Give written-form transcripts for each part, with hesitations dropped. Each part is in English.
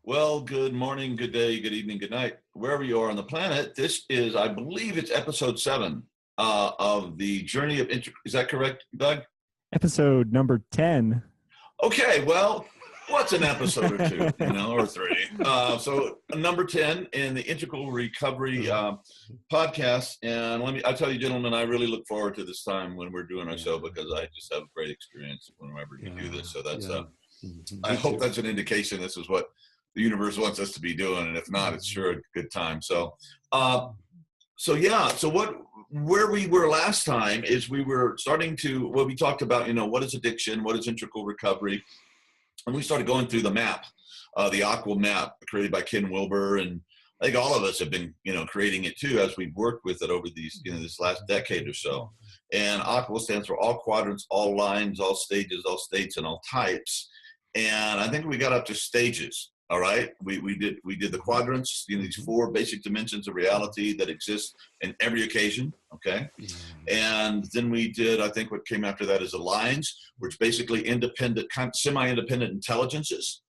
Well, good morning, good day, good evening, good night, wherever you are on the planet. This is, I believe it's episode 7 of the Journey of Is that correct, Doug? Episode number 10. Okay, well, what's an episode or two, or 3? So number 10 in the Integral Recovery podcast. And I'll tell you, gentlemen, I really look forward to this time when we're doing our show, because I just have a great experience whenever you do this. So that's, I hope that's an indication this is what the universe wants us to be doing, and if not, it's sure a good time. So where we were last time is we were starting to, we talked about, what is addiction, what is integral recovery, and we started going through the map, the AQAL map created by Ken Wilber, and I think all of us have been, creating it too as we've worked with it over these, this last decade or so. And AQAL stands for all quadrants, all lines, all stages, all states, and all types. And I think we got up to stages. All right, we did the quadrants, these 4 basic dimensions of reality that exist in every occasion. Okay, and then we did, I think what came after that is the lines, which basically independent, semi-independent intelligences.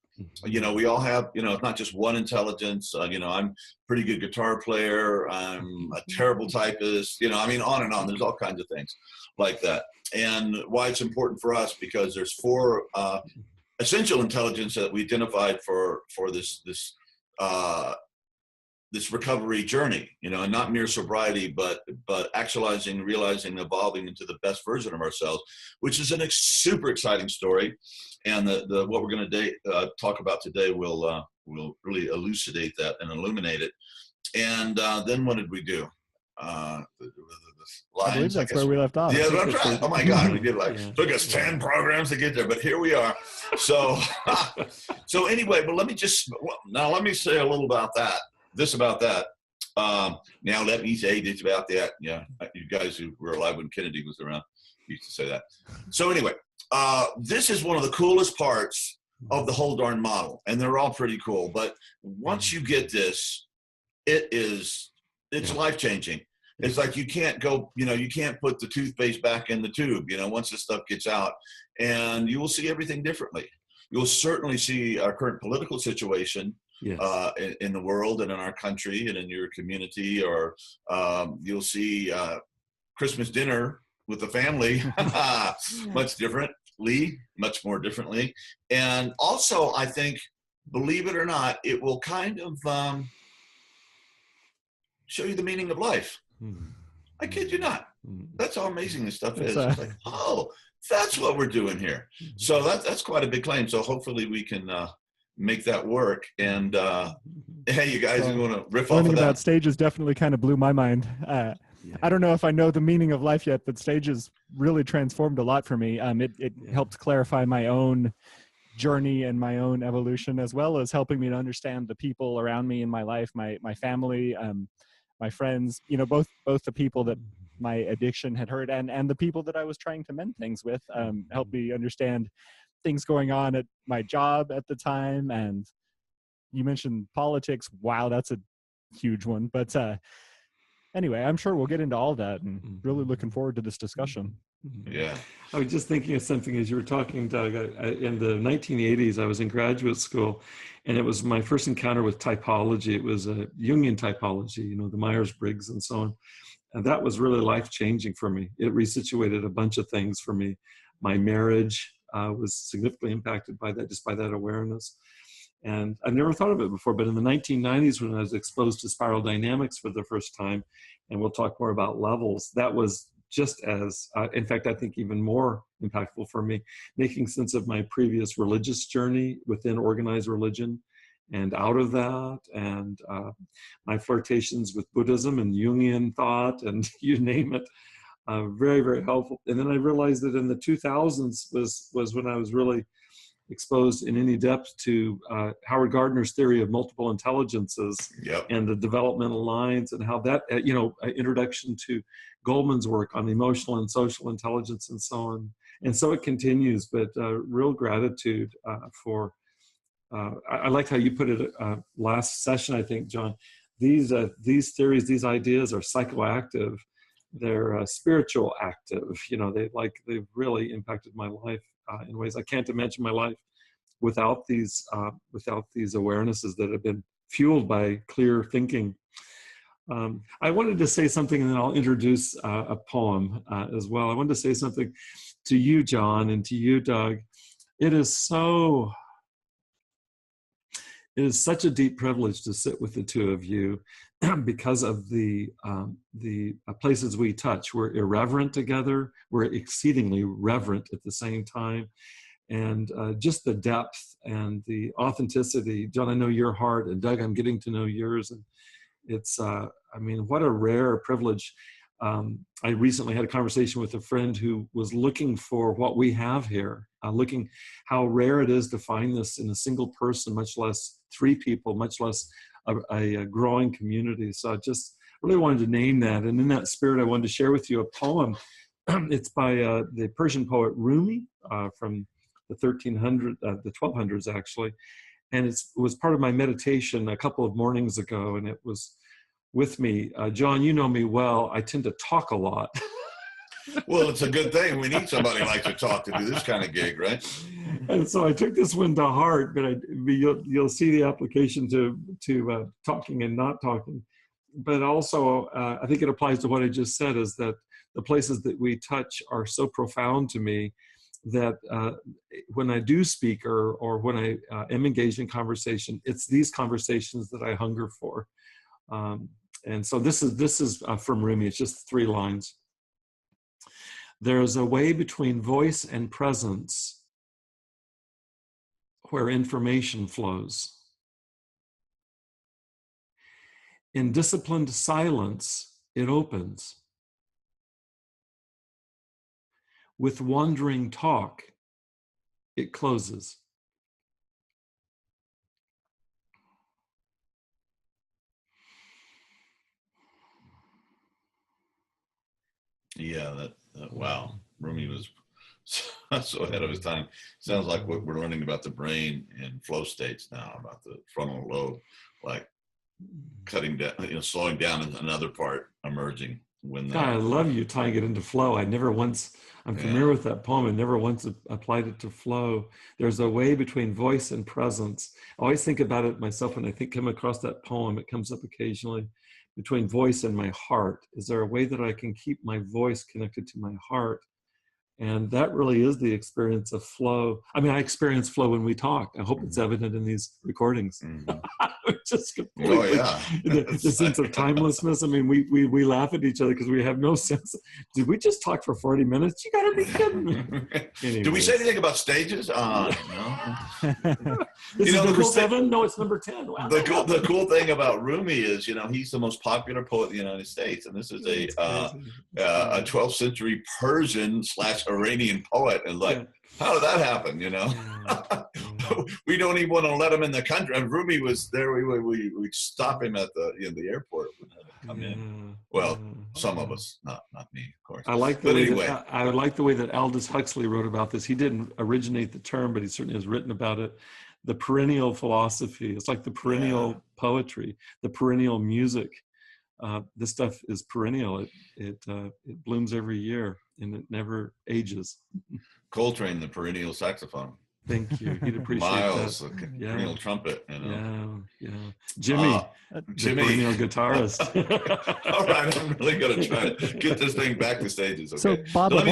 We all have, it's not just one intelligence. I'm a pretty good guitar player. I'm a terrible typist. On and on. There's all kinds of things like that. And why it's important for us, because there's 4 essential intelligence that we identified for this recovery journey, and not mere sobriety, but actualizing, realizing, evolving into the best version of ourselves, which is a super exciting story. And what we're going to talk about today will really elucidate that and illuminate it. And then what did we do? I believe that's where we left off. Yeah, that's right. Oh my God, we did took us 10 programs to get there, but here we are. So, anyway, but let me say a little about that. Now let me say this about that. Yeah, you guys who were alive when Kennedy was around used to say that. So anyway, this is one of the coolest parts of the whole darn model, and they're all pretty cool. But once you get this, it's life-changing. It's like you can't go, you can't put the toothpaste back in the tube, once this stuff gets out, and you will see everything differently. You'll certainly see our current political situation in the world and in our country and in your community, or you'll see Christmas dinner with the family much more differently. And also, I think, believe it or not, it will kind of show you the meaning of life. I kid you not. That's how amazing this stuff is. It's like, oh, that's what we're doing here. So that's quite a big claim. So hopefully we can make that work. And hey, you guys, you want to riff off of that? Learning about stages definitely kind of blew my mind. I don't know if I know the meaning of life yet, but stages really transformed a lot for me. It helped clarify my own journey and my own evolution, as well as helping me to understand the people around me in my life, my family, my friends, both the people that my addiction had hurt and the people that I was trying to mend things with, helped me understand things going on at my job at the time. And you mentioned politics. Wow, that's a huge one. But anyway, I'm sure we'll get into all that, and really looking forward to this discussion. Yeah. I was just thinking of something as you were talking, Doug. In the 1980s, I was in graduate school, and it was my first encounter with typology. It was a Jungian typology, the Myers-Briggs and so on. And that was really life-changing for me. It resituated a bunch of things for me. My marriage was significantly impacted by that, just by that awareness. And I've never thought of it before, but in the 1990s, when I was exposed to spiral dynamics for the first time, and we'll talk more about levels, that was just as, in fact, I think even more impactful for me, making sense of my previous religious journey within organized religion and out of that, and my flirtations with Buddhism and Jungian thought, and you name it, very, very helpful. And then I realized that in the 2000s was when I was really exposed in any depth to Howard Gardner's theory of multiple intelligences and the developmental lines, and how that, introduction to Goldman's work on emotional and social intelligence and so on. And so it continues, but real gratitude for, I liked how you put it last session, I think, John. These theories, these ideas are psychoactive. They're spiritual active. They've really impacted my life in ways I can't imagine my life without these awarenesses that have been fueled by clear thinking. I wanted to say something, and then I'll introduce a poem as well. I wanted to say something to you, John, and to you, Doug. It is such a deep privilege to sit with the two of you because of the places we touch. We're irreverent together. We're exceedingly reverent at the same time. And just the depth and the authenticity. John, I know your heart, and Doug, I'm getting to know yours. And it's, what a rare privilege. I recently had a conversation with a friend who was looking for what we have here, looking how rare it is to find this in a single person, much less three people, much less a growing community. So I just really wanted to name that. And in that spirit, I wanted to share with you a poem. It's by the Persian poet Rumi from the 1200s actually. And it was part of my meditation a couple of mornings ago, and it was with me. John, you know me well. I tend to talk a lot. Well, it's a good thing. We need somebody like to talk to do this kind of gig, right? And so I took this one to heart, but you'll see the application to talking and not talking. But also, I think it applies to what I just said, is that the places that we touch are so profound to me that when I do speak or when I am engaged in conversation, it's these conversations that I hunger for. And so this is from Rumi. It's just 3 lines. There is a way between voice and presence where information flows. In disciplined silence, it opens. With wandering talk, it closes. Yeah, that wow. Rumi was so ahead of his time. Sounds like what we're learning about the brain in flow states now, about the frontal lobe, like cutting down, slowing down, and another part emerging. When God, I love you tying it into flow. I'm familiar with that poem and never once applied it to flow. There's a way between voice and presence. I always think about it myself when I come across that poem. It comes up occasionally. Between voice and my heart. Is there a way that I can keep my voice connected to my heart? And that really is the experience of flow. I mean, I experience flow when we talk. I hope it's evident in these recordings. Mm-hmm. Just completely, the sense of timelessness. I mean, we laugh at each other because we have no sense. Did we just talk for 40 minutes? You gotta be kidding me. Did we say anything about stages? No. This is number 7? No, it's number 10. Wow. The cool thing about Rumi is, he's the most popular poet in the United States. And this is a 12th century Persian / Iranian poet, and how did that happen? We don't even want to let him in the country. And Rumi was there. We stop him at the airport. Come in. Well, some of us, not me, of course. I like the way that Aldous Huxley wrote about this. He didn't originate the term, but he certainly has written about it. The perennial philosophy. It's like the perennial poetry, the perennial music. This stuff is perennial. It blooms every year, and it never ages. Coltrane, the perennial saxophone. Thank you. He'd appreciate Miles, that. the perennial trumpet. Yeah. Jimmy, Jimmy, perennial guitarist. All right, I'm really going to try to get this thing back to stages. Okay. So, Bob, a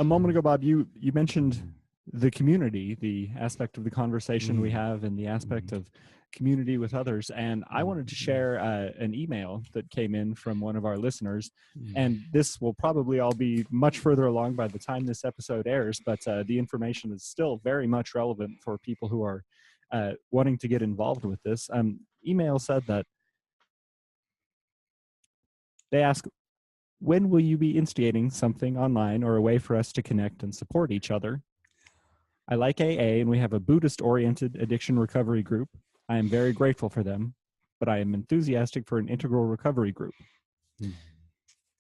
moment ago, Bob, you mentioned the community, the aspect of the conversation we have, and the aspect of community with others. And I wanted to share an email that came in from one of our listeners. And this will probably all be much further along by the time this episode airs, but the information is still very much relevant for people who are wanting to get involved with this. Email said that they ask, when will you be instigating something online or a way for us to connect and support each other? I like AA, and we have a Buddhist-oriented addiction recovery group. I am very grateful for them, but I am enthusiastic for an integral recovery group.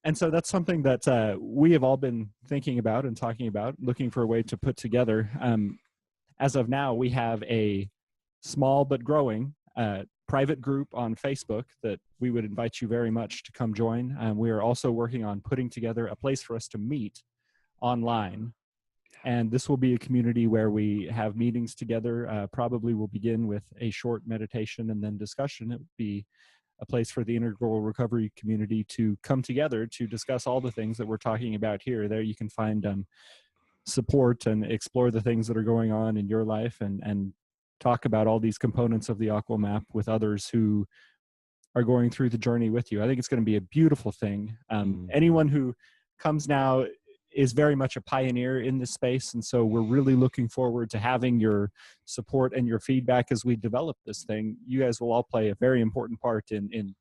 And so that's something that we have all been thinking about and talking about, looking for a way to put together. As of now, we have a small but growing private group on Facebook that we would invite you very much to come join. We are also working on putting together a place for us to meet online. And this will be a community where we have meetings together. Probably we'll begin with a short meditation and then discussion. It will be a place for the integral recovery community to come together to discuss all the things that we're talking about here. There you can find support and explore the things that are going on in your life, and talk about all these components of the AQAL map with others who are going through the journey with you. I think it's going to be a beautiful thing. Anyone who comes now is very much a pioneer in this space. And so we're really looking forward to having your support and your feedback as we develop this thing. You guys will all play a very important part in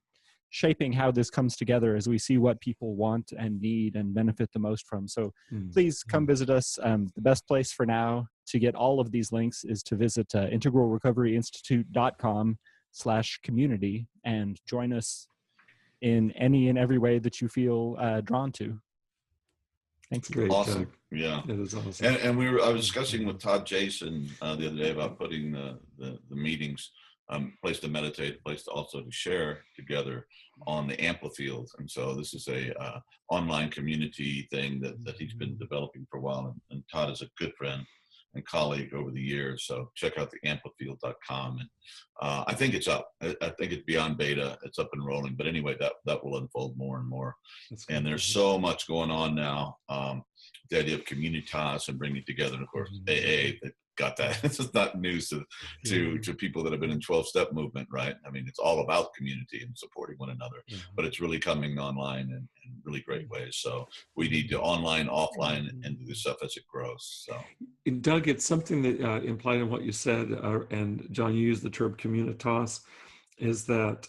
shaping how this comes together as we see what people want and need and benefit the most from. So please come visit us. The best place for now to get all of these links is to visit integralrecoveryinstitute.com/community and join us in any and every way that you feel drawn to. Thank you. Great. Awesome. Yeah. It is awesome. And I was discussing with Todd Jason the other day about putting the meetings, place to meditate, place to also to share together on the Amplifield. And so this is a online community thing that he's been developing for a while. And Todd is a good friend and colleague over the years. So check out the amplifield.com. And I think it's up. I think it's beyond beta. It's up and rolling. But anyway, that will unfold more and more. And there's so much going on now. The idea of communitas and bringing together, and of course, AA, that got that. This is not news to people that have been in 12-step movement, right? I mean, it's all about community and supporting one another, but it's really coming online in really great ways. So we need to online, offline, and do this stuff as it grows. So, Doug, it's something that implied in what you said, and John, you used the term communitas, is that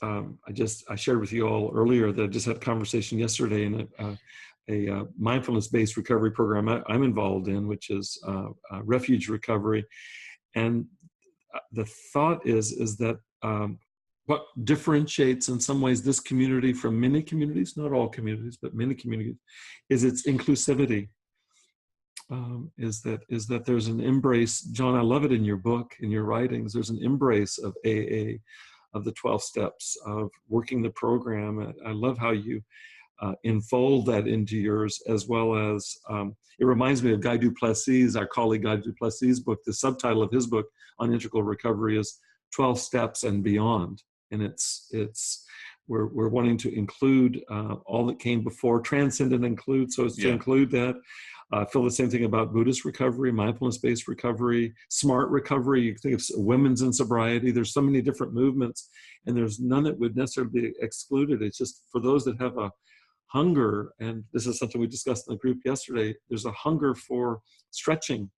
I shared with you all earlier that I just had a conversation yesterday in a mindfulness-based recovery program I'm involved in, which is refuge recovery. And the thought is that what differentiates in some ways this community from many communities, not all communities, but many communities, is its inclusivity. Is that there's an embrace, John, I love it in your book, in your writings, there's an embrace of AA, of the 12 steps, of working the program. I love how you enfold that into yours, as well as it reminds me of Guy Duplessis, our colleague Guy Duplessis' book. The subtitle of his book on integral recovery is 12 Steps and Beyond. And we're wanting to include all that came before, transcend and include, so as to include that. I feel the same thing about Buddhist recovery, mindfulness-based recovery, smart recovery. You think of women's in sobriety. There's so many different movements, and there's none that would necessarily be excluded. It's just for those that have a hunger, and this is something we discussed in the group yesterday, there's a hunger for stretching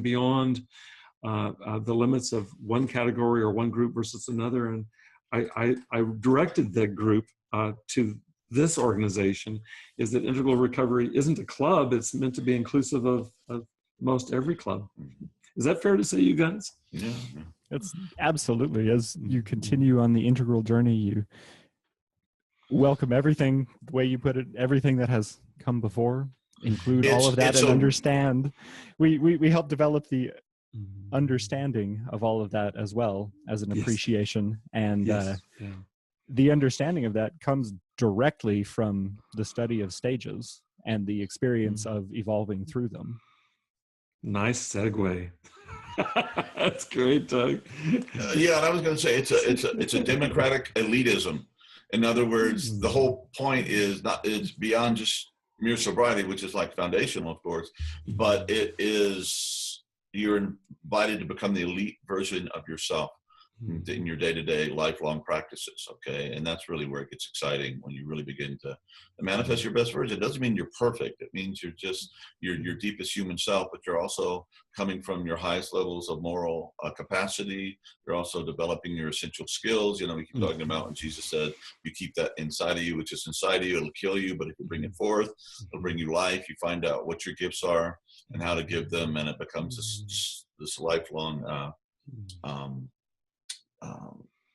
beyond the limits of one category or one group versus another. And I directed that group to this organization, is that integral recovery isn't a club. It's meant to be inclusive of most every club. Is that fair to say, you guys? Yeah. It's absolutely. As you continue on the integral journey, you welcome everything, the way you put it, everything that has come before, include all of that, and understand. We help develop the understanding of all of that as well as an appreciation. And the understanding of that comes directly from the study of stages and the experience of evolving through them. Nice segue. That's great, Doug. Yeah, and I was going to say it's a democratic elitism. In other words, the whole point is it's beyond just mere sobriety, which is like foundational, of course, but it is, you're invited to become the elite version of yourself in your day-to-day lifelong practices. Okay. And that's really where it gets exciting, when you really begin to manifest your best version. It doesn't mean you're perfect. It means you're just your deepest human self, but you're also coming from your highest levels of moral capacity. You're also developing your essential skills. You know, we keep talking about when Jesus said, you keep that inside of you, which is inside of you, it'll kill you, but if you bring it forth, it'll bring you life. You find out what your gifts are and how to give them. And it becomes this lifelong,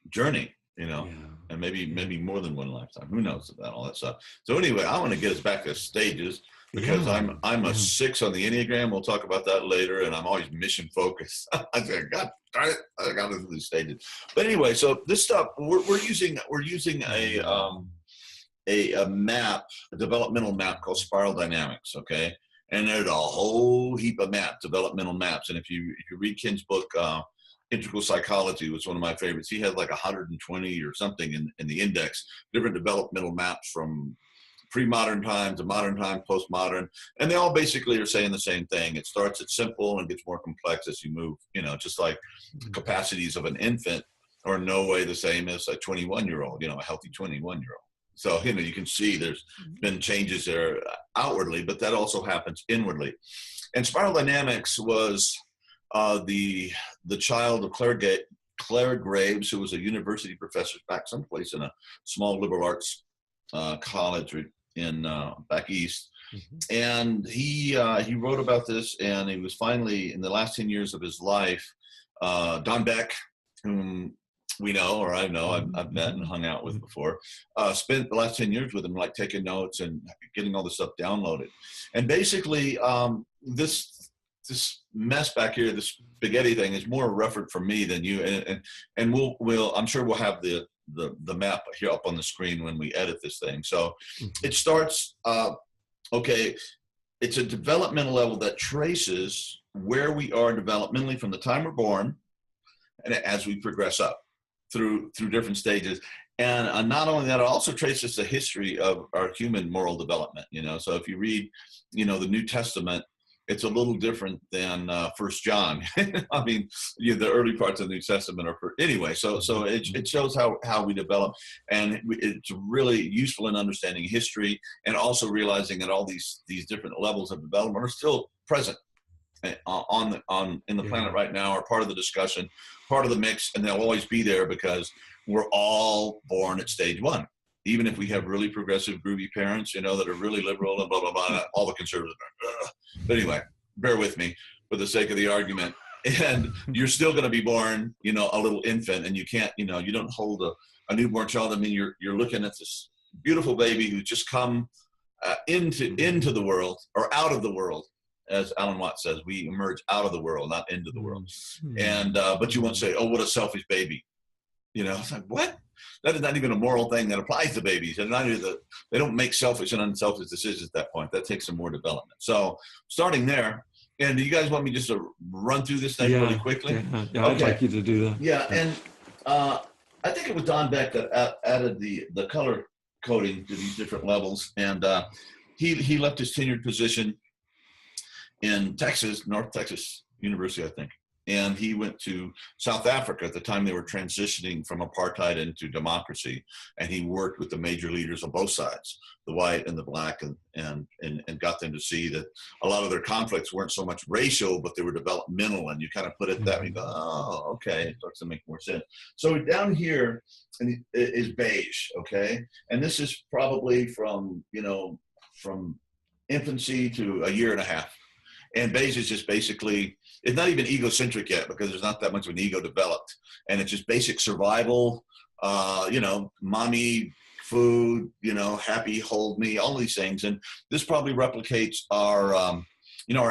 journey, you know, and maybe more than one lifetime. Who knows about all that stuff? So anyway, I want to get us back to stages, because I'm a 6 on the Enneagram. We'll talk about that later, and I'm always mission focused. I said, God darn it, I got to do these stages. But anyway, so this stuff we're using a map, a developmental map called Spiral Dynamics. Okay. And there's a whole heap of maps, developmental maps. And if you read Ken's book, Integral Psychology was one of my favorites. He had like 120 or something in the index, different developmental maps from pre-modern time to modern time, postmodern, and they all basically are saying the same thing. It starts at simple and gets more complex as you move, just like the capacities of an infant are in no way the same as a 21-year-old, a healthy 21-year-old. So, you can see there's been changes there outwardly, but that also happens inwardly. And spiral dynamics was the child of Claire Graves, who was a university professor back someplace in a small liberal arts college in back east. And he wrote about this, and he was finally, in the last 10 years of his life, Don Beck, whom we know, or I know, I've met and hung out with before, spent the last 10 years with him, like taking notes and getting all this stuff downloaded. And basically, this mess back here, this spaghetti thing, is more a reference for me than you. And we'll I'm sure we'll have the map here up on the screen when we edit this thing. So it starts, okay, it's a developmental level that traces where we are developmentally from the time we're born and as we progress up through different stages. And not only that, it also traces the history of our human moral development, So if you read, the New Testament, it's a little different than 1 John. I mean, the early parts of the New Testament are anyway. So it shows how we develop, and it's really useful in understanding history and also realizing that all these different levels of development are still present in the planet right now, are part of the discussion, part of the mix, and they'll always be there because we're all born at stage one. Even if we have really progressive, groovy parents, that are really liberal and blah, blah, blah, all the conservatives are. But anyway, bear with me for the sake of the argument. And you're still going to be born, a little infant, and you can't, you don't hold a newborn child. I mean, you're looking at this beautiful baby who's just come into the world, or out of the world. As Alan Watts says, we emerge out of the world, not into the world. And but you won't say, "Oh, what a selfish baby." It's like, what? That is not even a moral thing that applies to babies. And they don't make selfish and unselfish decisions at that point. That takes some more development. So starting there, and do you guys want me just to run through this thing really quickly? Yeah, okay. I'd like you to do that. Yeah, and I think it was Don Beck that added the color coding to these different levels. And he left his tenured position in Texas, North Texas University, I think. And he went to South Africa at the time they were transitioning from apartheid into democracy. And he worked with the major leaders on both sides, the white and the black, and got them to see that a lot of their conflicts weren't so much racial, but they were developmental. And you kind of put it that way, you go, oh, okay, it starts to make more sense. So down here is beige, okay? And this is probably from infancy to a year and a half. And beige is just basically, it's not even egocentric yet because there's not that much of an ego developed. And it's just basic survival, mommy, food, happy, hold me, all these things. And this probably replicates our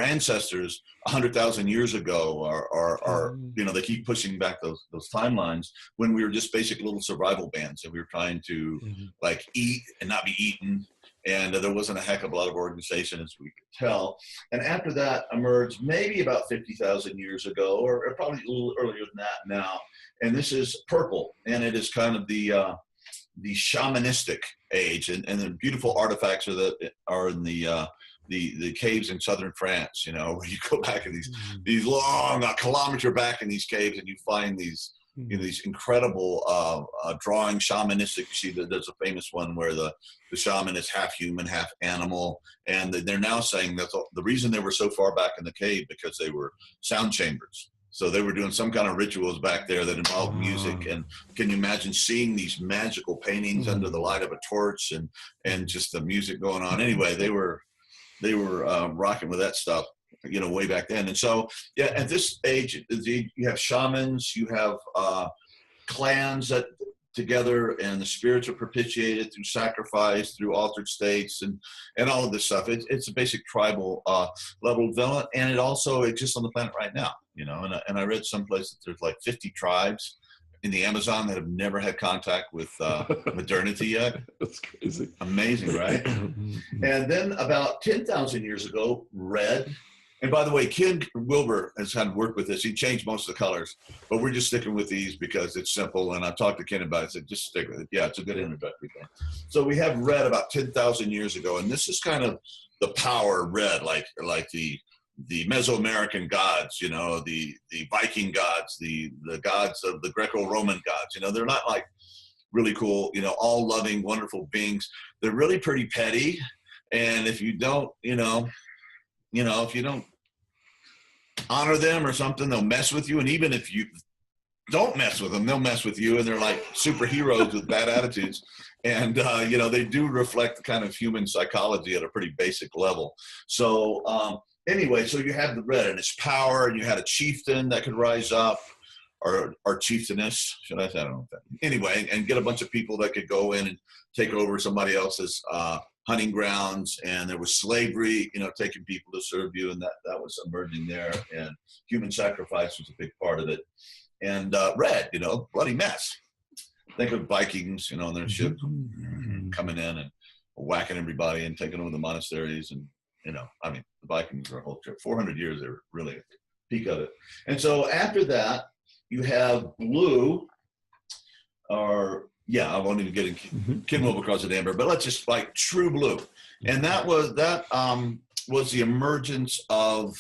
ancestors 100,000 years ago, or they keep pushing back those timelines when we were just basic little survival bands and we were trying to like eat and not be eaten. And there wasn't a heck of a lot of organization, as we could tell. And after that emerged maybe about 50,000 years ago, or probably a little earlier than that now. And this is purple, and it is kind of the shamanistic age, and the beautiful artifacts are in the caves in southern France. Where you go back in these long, a kilometer back in these caves, and you find these. These incredible drawing, shamanistic. You see that there's a famous one where the shaman is half human, half animal, and they're now saying that the reason they were so far back in the cave because they were sound chambers. So they were doing some kind of rituals back there that involved music. And can you imagine seeing these magical paintings under the light of a torch and just the music going on? Anyway, they were rocking with that stuff. Way back then. And so, at this age, you have shamans, you have clans that together, and the spirits are propitiated through sacrifice, through altered states, and all of this stuff. It's a basic tribal level of development, and it also exists on the planet right now. And I read someplace that there's like 50 tribes in the Amazon that have never had contact with modernity yet. That's crazy. Amazing, right? And then about 10,000 years ago, red. And by the way, Ken Wilber has had work with this. He changed most of the colors, but we're just sticking with these because it's simple. And I've talked to Ken about it. I said, just stick with it. Yeah, it's a good introductory thing. So we have red about 10,000 years ago. And this is kind of the power red, like the Mesoamerican gods, you know, the Viking gods, the gods of the Greco-Roman gods. You know, they're not like really cool, you know, all loving, wonderful beings. They're really pretty petty. And if you don't, if you don't honor them or something, they'll mess with you. And even if you don't mess with them, they'll mess with you. And they're like superheroes with bad attitudes. And, they do reflect the kind of human psychology at a pretty basic level. So anyway, so you have the red and its power, and you had a chieftain that could rise up, or chieftainess, should I say? I don't know. Anyway, and get a bunch of people that could go in and take over somebody else's hunting grounds. And there was slavery, taking people to serve you, and that was emerging there. And human sacrifice was a big part of it. And red, bloody mess. Think of Vikings, on their ship coming in and whacking everybody and taking over the monasteries. And, the Vikings were a whole trip. 400 years, they were really at the peak of it. And so after that, you have blue, I won't even get in Ken Wilber across the amber, but let's just like true blue. And that was the emergence of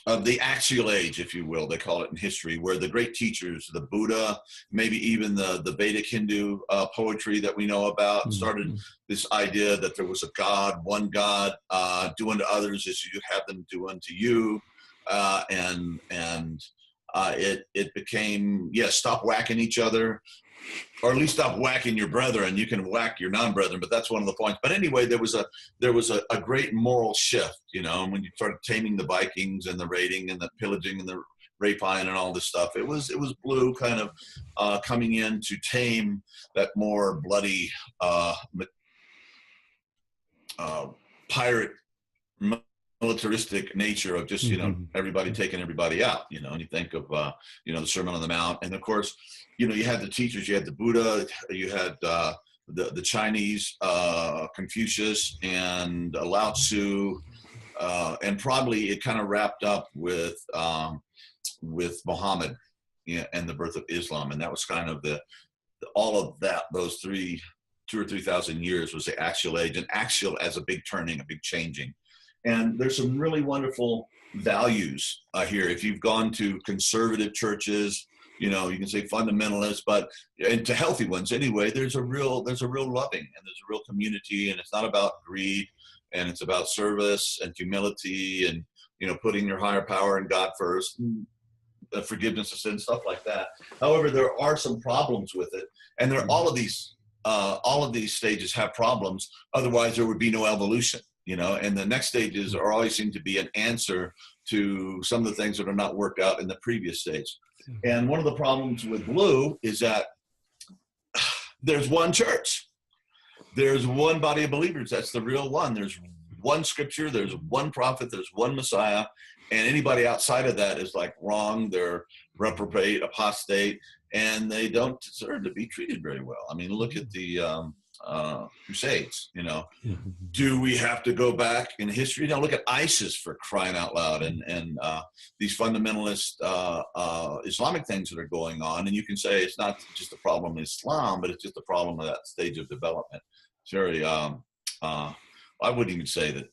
the axial age, if you will, they call it in history, where the great teachers, the Buddha, maybe even the Vedic Hindu poetry that we know about, started this idea that there was a God, one God, do unto others as you have them do unto you. It became, stop whacking each other, or at least stop whacking your brethren. You can whack your non-brethren, but that's one of the points. But anyway, there was a great moral shift, and when you started taming the Vikings and the raiding and the pillaging and the rapine and all this stuff, it was blue kind of coming in to tame that more bloody pirate militaristic nature of just, everybody taking everybody out, and you think of, the Sermon on the Mount. And of course, you had the teachers, you had the Buddha, you had the Chinese, Confucius and Lao Tzu, and probably it kind of wrapped up with Muhammad, and the birth of Islam. And that was kind of all of that, those 2,000 or 3,000 years was the axial age, and axial as a big turning, a big changing. And there's some really wonderful values here. If you've gone to conservative churches, you can say fundamentalists, and to healthy ones anyway, there's a real loving, and there's a real community, and it's not about greed, and it's about service and humility, and putting your higher power and God first, and forgiveness of sin, stuff like that. However, there are some problems with it, and all of these stages have problems. Otherwise, there would be no evolution. And the next stages always seem to be an answer to some of the things that are not worked out in the previous stage. And one of the problems with blue is that there's one church. There's one body of believers. That's the real one. There's one scripture. There's one prophet. There's one Messiah. And anybody outside of that is like wrong. They're reprobate, apostate, and they don't deserve to be treated very well. I mean, look at the Crusades, Do we have to go back in history? Now look at ISIS, for crying out loud, and these fundamentalist Islamic things that are going on. And you can say it's not just a problem in Islam, but it's just a problem of that stage of development. It's very, I wouldn't even say that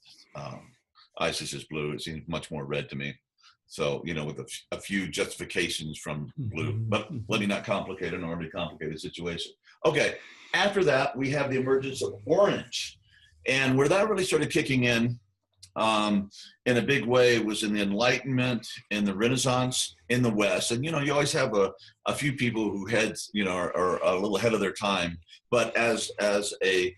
ISIS is blue. It seems much more red to me. So, with a few justifications from blue, but let me not complicate an already complicated situation. Okay. After that, we have the emergence of orange. And where that really started kicking in a big way was in the Enlightenment, in the Renaissance, in the West. And, you always have a few people who are a little ahead of their time. But as a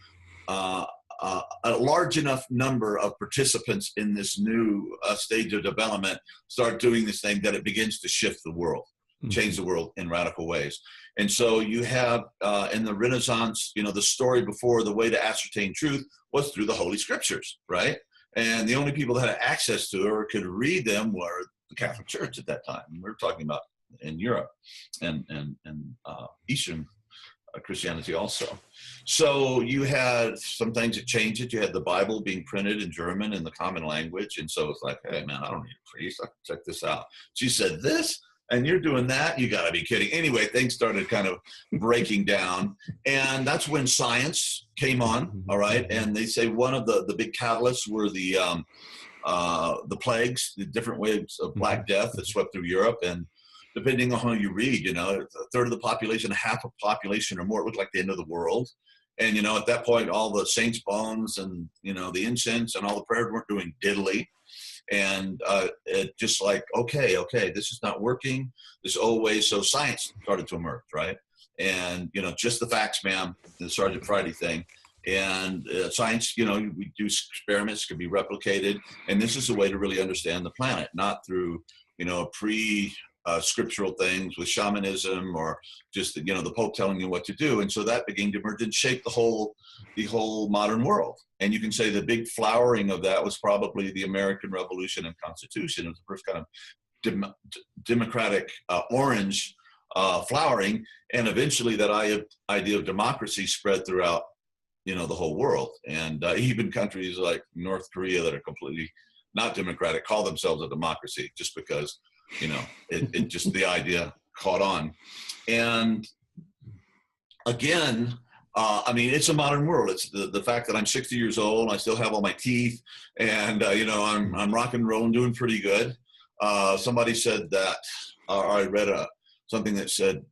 large enough number of participants in this new stage of development start doing this thing, that it begins to shift the world, change the world in radical ways. And so you have in the Renaissance, the story before, the way to ascertain truth was through the Holy Scriptures, right? And the only people that had access to or could read them were the Catholic Church at that time. We're talking about in Europe and Eastern Christianity also. So you had some things that changed it. You had the Bible being printed in German in the common language. And so it's like, hey, man, I don't need a priest. I can check this out. She said this, and you're doing that? You got to be kidding. Anyway, things started kind of breaking down. And that's when science came on, all right? And they say one of the big catalysts were the plagues, the different waves of Black Death that swept through Europe. And depending on how you read, a third of the population, half of the population or more, it looked like the end of the world. And, at that point, all the saints' bones and, the incense and all the prayers weren't doing diddly. And it just like, okay, this is not working this old way. So science started to emerge, right? And, just the facts, ma'am, the Sergeant Friday thing. And science, we do experiments, can be replicated. And this is a way to really understand the planet, not through, scriptural things with shamanism or just, the Pope telling you what to do. And so that began to emerge and shape the whole modern world. And you can say the big flowering of that was probably the American Revolution and Constitution. It was the first kind of democratic orange flowering. And eventually that idea of democracy spread throughout, the whole world. And even countries like North Korea that are completely not democratic call themselves a democracy just because, it just the idea caught on. And again, it's a modern world. It's the fact that I'm 60 years old, I still have all my teeth, and I'm rock and rolling, doing pretty good. Somebody said that, I read something that said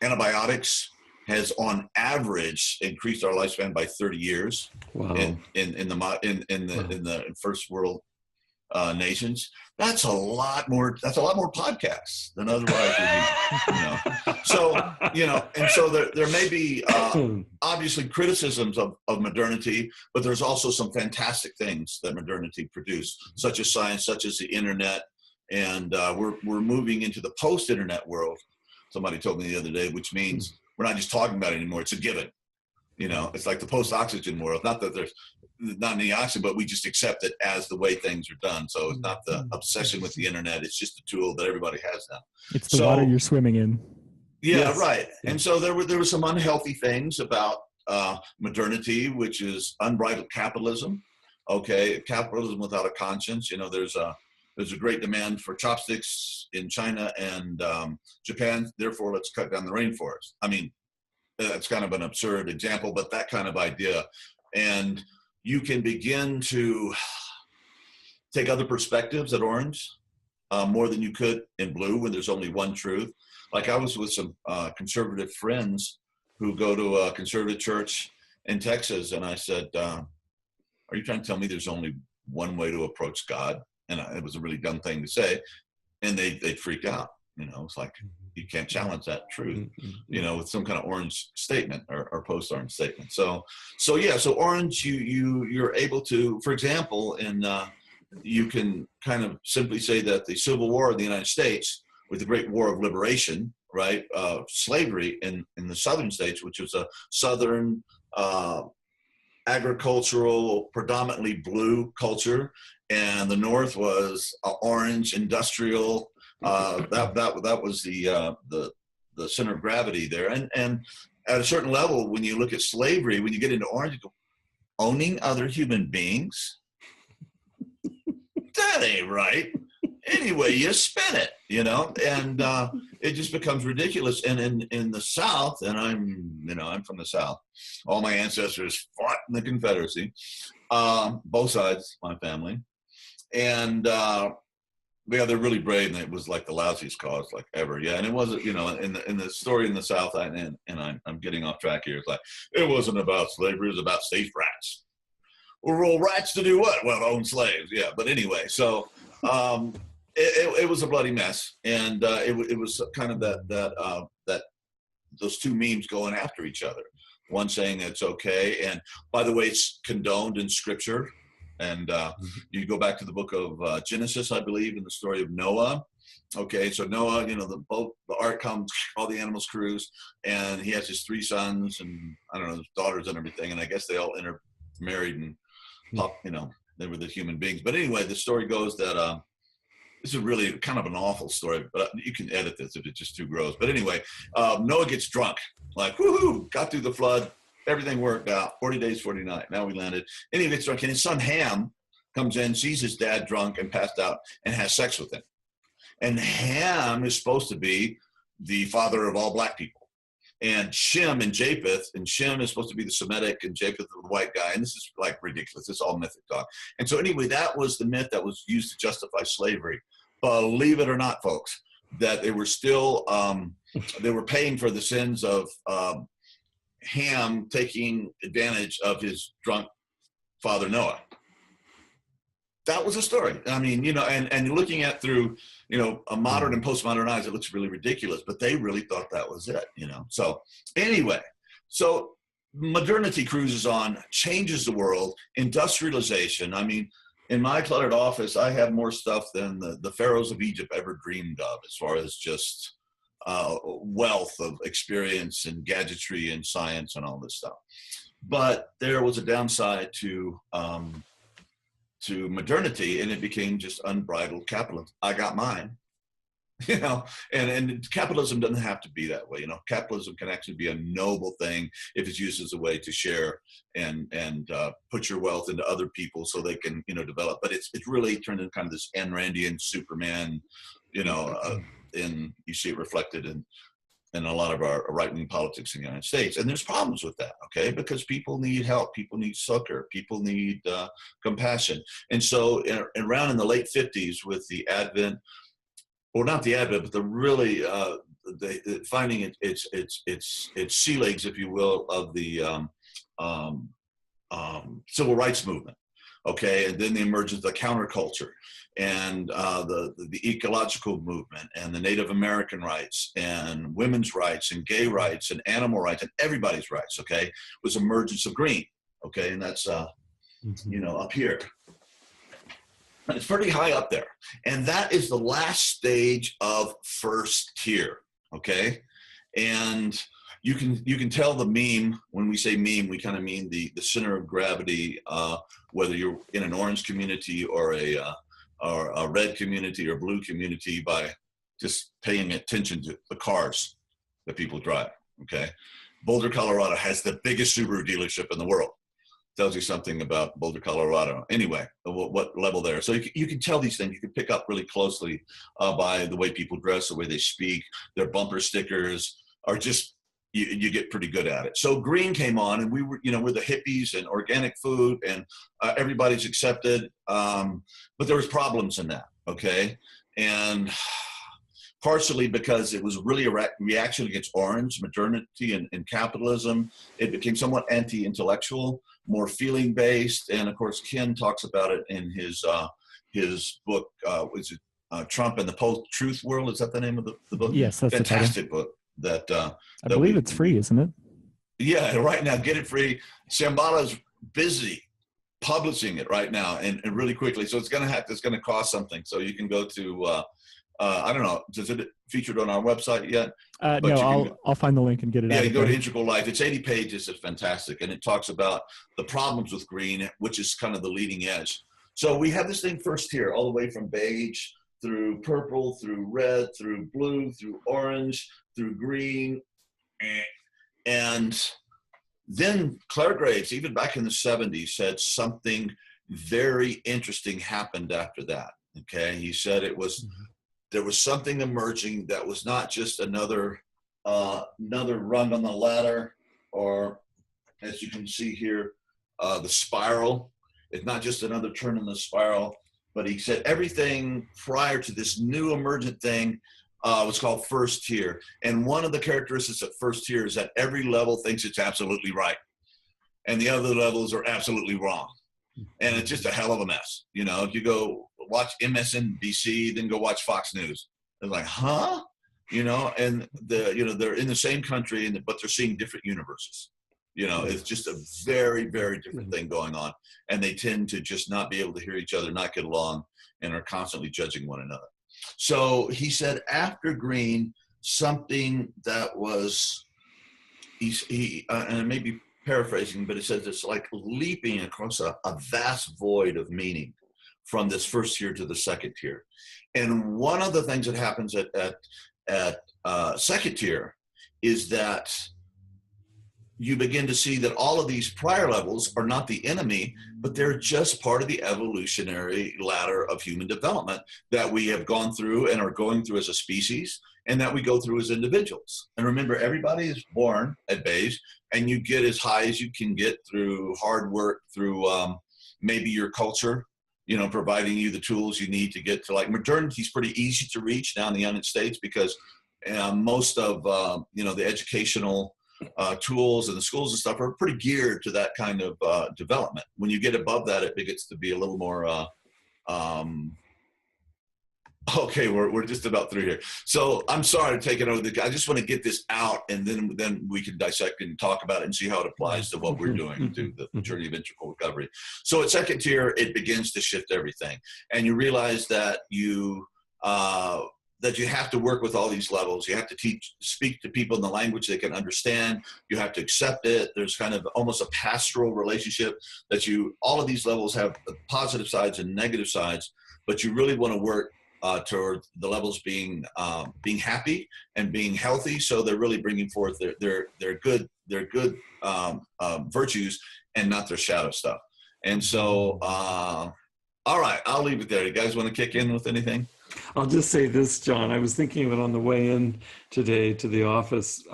antibiotics has on average increased our lifespan by 30 years. Wow. in the first world nations. That's a lot more podcasts than otherwise would be. So, and so there may be obviously criticisms of modernity, but there's also some fantastic things that modernity produced, such as science, such as the internet. And we're moving into the post-internet world. Somebody told me the other day, which means we're not just talking about it anymore. It's a given. It's like the post-oxygen world. Not that there's not any oxygen, but we just accept it as the way things are done. So it's not the obsession with the internet. It's just a tool that everybody has now. It's the water you're swimming in. Yeah, yes. Right. And so there were some unhealthy things about modernity, which is unbridled capitalism. Okay, capitalism without a conscience. There's a great demand for chopsticks in China and Japan. Therefore, let's cut down the rainforest. That's kind of an absurd example, but that kind of idea. And you can begin to take other perspectives at Orange more than you could in Blue when there's only one truth. Like I was with some conservative friends who go to a conservative church in Texas, and I said, are you trying to tell me there's only one way to approach God? And it was a really dumb thing to say. And they freaked out. It's like, you can't challenge that truth, with some kind of orange statement or post-orange statement. So orange, you're able to, for example, you can kind of simply say that the Civil War in the United States, with the Great War of Liberation, right, slavery in the southern states, which was a southern agricultural, predominantly blue culture, and the North was orange, industrial. That was the center of gravity there. And at a certain level, when you look at slavery, when you get into orange, you go, owning other human beings? That ain't right. Anyway, you spin it, and it just becomes ridiculous. And in the South, and I'm from the South, all my ancestors fought in the Confederacy, both sides, my family. And they're really brave, and it was like the lousiest cause like ever. Yeah, and it wasn't, in the story in the South, and I'm getting off track here. It's like, it wasn't about slavery, it was about safe rats. Well, rats to do what? Well, own slaves. Yeah, but anyway, so it was a bloody mess, and it was kind of that those two memes going after each other. One saying it's okay, and by the way, it's condoned in Scripture. And you go back to the book of Genesis, I believe, in the story of Noah. Okay, so Noah, the ark comes, all the animals cruise, and he has his 3 sons and his daughters and everything. And I guess they all intermarried and, they were the human beings. But anyway, the story goes that this is really kind of an awful story, but you can edit this if it's just too gross. But anyway, Noah gets drunk, like, woohoo, got through the flood, everything worked out, 40 days, 40 nights, now we landed. And he gets drunk, and his son Ham comes in, sees his dad drunk and passed out, and has sex with him. And Ham is supposed to be the father of all black people. And Shem and Japheth, and Shem is supposed to be the Semitic, and Japheth the white guy. And this is like ridiculous. It's all mythic talk. And so anyway, that was the myth that was used to justify slavery. Believe it or not, folks, that they were still, they were paying for the sins of Ham taking advantage of his drunk father Noah. That was a story. I mean, and looking at through, a modern and postmodern eyes, it looks really ridiculous, but they really thought that was it, So anyway, so modernity cruises on, changes the world, industrialization. I mean, in my cluttered office, I have more stuff than the pharaohs of Egypt ever dreamed of, as far as just wealth of experience and gadgetry and science and all this stuff. But there was a downside to modernity, and it became just unbridled capitalism. I got mine, and capitalism doesn't have to be that way. Capitalism can actually be a noble thing if it's used as a way to share and put your wealth into other people so they can, develop. But it's really turned into kind of this Ayn Randian Superman, and you see it reflected in a lot of our right-wing politics in the United States. And there's problems with that, okay? Because people need help, people need succor, people need compassion. And so around in the late 50s with the advent, or not the advent, but the really, the finding its sea legs, if you will, of the civil rights movement, okay? And then the emergence of the counterculture, and the ecological movement, and the Native American rights, and women's rights, and gay rights, and animal rights, and everybody's rights, okay, was emergence of green, okay, and that's, up here. And it's pretty high up there. And that is the last stage of first tier, okay? And you can tell the meme, when we say meme, we kind of mean the center of gravity, whether you're in an orange community or a red community or blue community, by just paying attention to the cars that people drive, okay? Boulder, Colorado has the biggest Subaru dealership in the world. Tells you something about Boulder, Colorado. Anyway, what level there. So you can tell these things. You can pick up really closely by the way people dress, the way they speak, their bumper stickers, or just, you get pretty good at it. So green came on, and we were, we're the hippies and organic food, and everybody's accepted. But there was problems in that, okay? And partially because it was really a reaction against orange, modernity, and capitalism. It became somewhat anti-intellectual, more feeling-based. And of course, Ken talks about it in his book, Trump and the Post-Truth World. Is that the name of the book? Yes, that's fantastic book. That I believe it's free, isn't it? Yeah, right now, get it free. Shambhala's busy publishing it right now, and really quickly. So it's gonna cost something. So you can go to I don't know, is it featured on our website yet? No, I'll find the link and get it out. Yeah, you go to Integral Life. It's 80 pages. It's fantastic, and it talks about the problems with green, which is kind of the leading edge. So we have this thing first here, all the way from beige through purple, through red, through blue, through orange, through green. And then Claire Graves, even back in the 70s, said something very interesting happened after that, okay? He said there was something emerging that was not just another rung on the ladder, or as you can see here, the spiral. It's not just another turn in the spiral, but he said everything prior to this new emergent thing was called first tier. And one of the characteristics of first tier is that every level thinks it's absolutely right, and the other levels are absolutely wrong. And it's just a hell of a mess. If you go watch MSNBC, then go watch Fox News, they're like, huh? And they're in the same country, but they're seeing different universes. It's just a very, very different thing going on. And they tend to just not be able to hear each other, not get along, and are constantly judging one another. So he said after green, something that was, and I may be paraphrasing, but it says it's like leaping across a vast void of meaning from this first tier to the second tier. And one of the things that happens at second tier is that you begin to see that all of these prior levels are not the enemy, but they're just part of the evolutionary ladder of human development that we have gone through and are going through as a species, and that we go through as individuals. And remember, everybody is born at base, and you get as high as you can get through hard work, through maybe your culture, you know, providing you the tools you need to get to, like, modernity is pretty easy to reach now in the United States, because most of, you know, the educational tools and the schools and stuff are pretty geared to that kind of development. When you get above that, it gets to be a little more, okay, we're just about through here. So I'm sorry to take it over. I just want to get this out, and then we can dissect and talk about it and see how it applies to what we're doing to the journey of integral recovery. So at second tier, it begins to shift everything, and you realize that you have to work with all these levels. You have to speak to people in the language they can understand. You have to accept it. There's kind of almost a pastoral relationship that all of these levels have positive sides and negative sides, but you really want to work toward the levels being happy and being healthy. So they're really bringing forth their good virtues and not their shadow stuff. And so, all right, I'll leave it there. You guys want to kick in with anything? I'll just say this, John. I was thinking of it on the way in today to the office.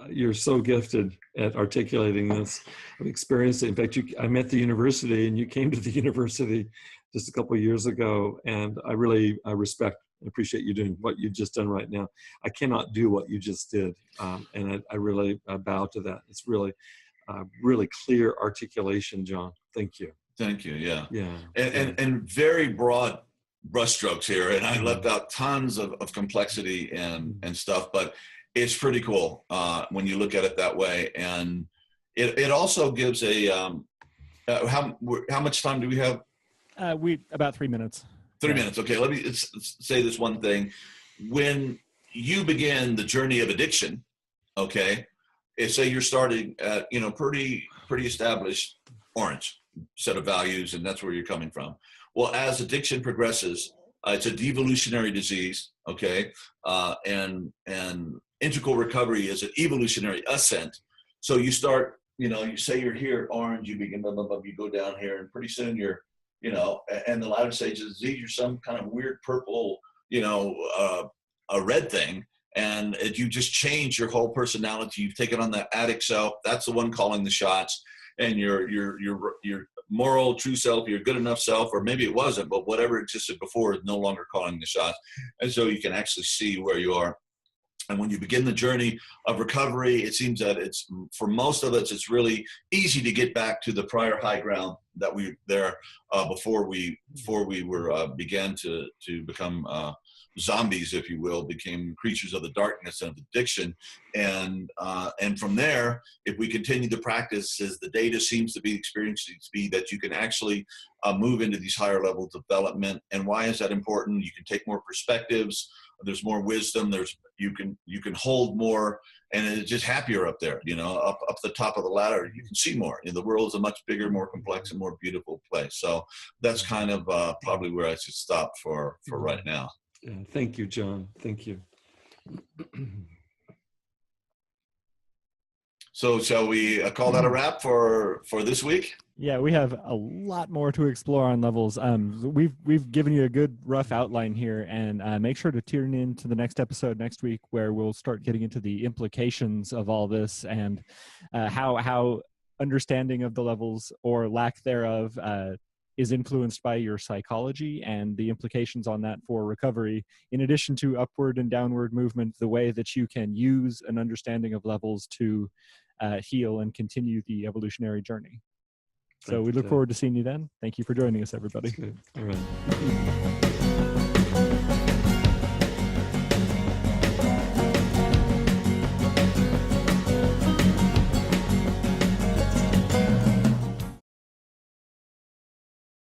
You're so gifted at articulating this. I've experienced it. In fact, I met the university, and you came to the university just a couple of years ago, and I respect and appreciate you doing what you've just done right now. I cannot do what you just did, and I really bow to that. It's really, really clear articulation, John. Thank you. Thank you. Yeah. Yeah. And very broad brushstrokes here, and I left out tons of complexity and stuff, but it's pretty cool when you look at it that way. And it also gives a how much time do we have? About 3 minutes. 3 minutes. Okay, let me say this one thing. When you begin the journey of addiction, okay, say you're starting at, you know, pretty established orange set of values, and that's where you're coming from. Well, as addiction progresses, it's a devolutionary disease, okay, and integral recovery is an evolutionary ascent. So you start, you know, you say you're here at orange, you begin, blah, blah, blah, you go down here, and pretty soon you're, you know, and the latter stages of the disease, you're some kind of weird purple, you know, a red thing, and you just change your whole personality. You've taken on that addict self. That's the one calling the shots, and your moral, true self, your good enough self, or maybe it wasn't, but whatever existed before is no longer calling the shots. And so you can actually see where you are. And when you begin the journey of recovery, it seems that it's, for most of us, it's really easy to get back to the prior high ground that we there before we began to become zombies, if you will, became creatures of the darkness and of addiction. And from there, if we continue to practice, as the data seems to be experiencing to be, that you can actually move into these higher levels of development. And why is that important? You can take more perspectives. There's more wisdom. You can hold more, and it's just happier up there. You know, up the top of the ladder, you can see more. And the world is a much bigger, more complex, and more beautiful place. So that's kind of probably where I should stop for right now. Yeah, thank you, John. Thank you. So shall we call that a wrap for this week? Yeah, we have a lot more to explore on levels. We've given you a good rough outline here, and make sure to tune in to the next episode next week, where we'll start getting into the implications of all this, and how understanding of the levels or lack thereof is influenced by your psychology, and the implications on that for recovery, in addition to upward and downward movement, the way that you can use an understanding of levels to heal and continue the evolutionary journey. So we look forward to seeing you then. Thank you for joining us, everybody. All right.